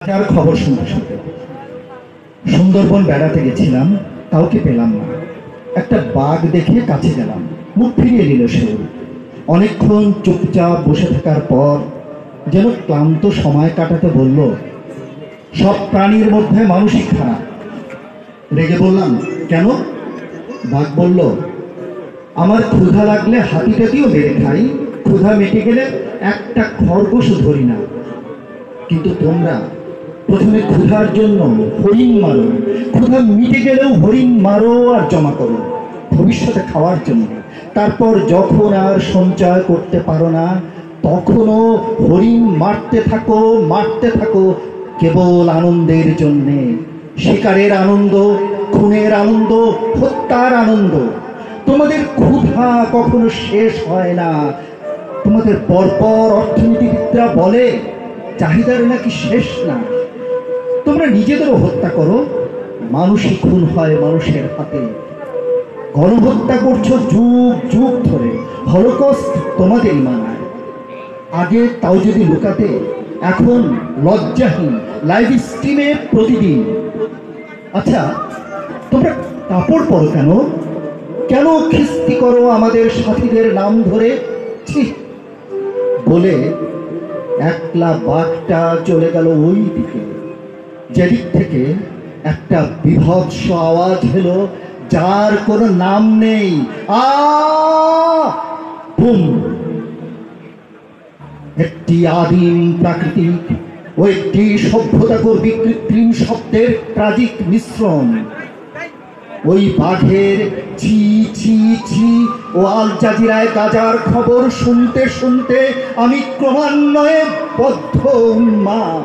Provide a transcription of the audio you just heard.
তার খবর শুনতে শুনতে সুন্দরবন বেড়াতে গেছিলাম, কাউকে পেলাম না। একটা বাঘ দেখে কাছে গেলাম, মুখ ফিরিয়ে নিল সে। অনেকক্ষণ চুপচাপ বসে থাকার পর যেন ক্লান্ত সময় কাটাতে বলল, সব প্রাণীর মধ্যে মানুষই খারাপ। রেগে বললাম, কেন? বাঘ বলল, আমার ক্ষুধা লাগলে হাতিটাকেও মেরে খাই, ক্ষুধা মিটে গেলে একটা খরগোশ ধরি না। কিন্তু তোমরা প্রথমে ক্ষুধার জন্য হরিণ মারো, ক্ষুধা মিটে গেলেও হরিণ মারো আর জমা করো ভবিষ্যতে খাওয়ার জন্য। তারপর যখন আর সঞ্চয় করতে পারো না, তখনও হরিণ মারতে থাকো কেবল আনন্দের জন্যে। শিকারের আনন্দ, খুনের আনন্দ, হত্যার আনন্দ। তোমাদের ক্ষুধা কখনো শেষ হয় না। তোমাদের পরপর অর্থনীতিবিদরা বলে চাহিদার নাকি শেষ না। তোমরা নিজেদেরও হত্যা করো, মানুষই খুন হয় মানুষের হাতে। গণহত্যা করছো যুগ যুগ ধরে, হলোকস্ট তোমাদেরই মানায়। আগে তাও যদি লুকাতে, এখন লজ্জাহীন লাইভ স্ট্রিমে প্রতিদিন। আচ্ছা, তোমরা কাপড় পরো কেন? কেন খিস্তি করো আমাদের সাথীদের নাম ধরে? বলে একলা বাঘটা চলে গেল ওই দিকে, যেদিক থেকে একটা বিভৎস আওয়াজ হলো, যার কোনো নাম নেই। বুম! একটি আদিম প্রাকৃতিক ও একটি সভ্যতাকর কৃত্রিম শব্দের ট্রাজিক মিশ্রণ। ওই বাঘের ছি ছি ছি ও আল জাজিরায় গাজার খবর শুনতে শুনতে আমি ক্রমান্বয়ে বদ্ধ উন্মাদ।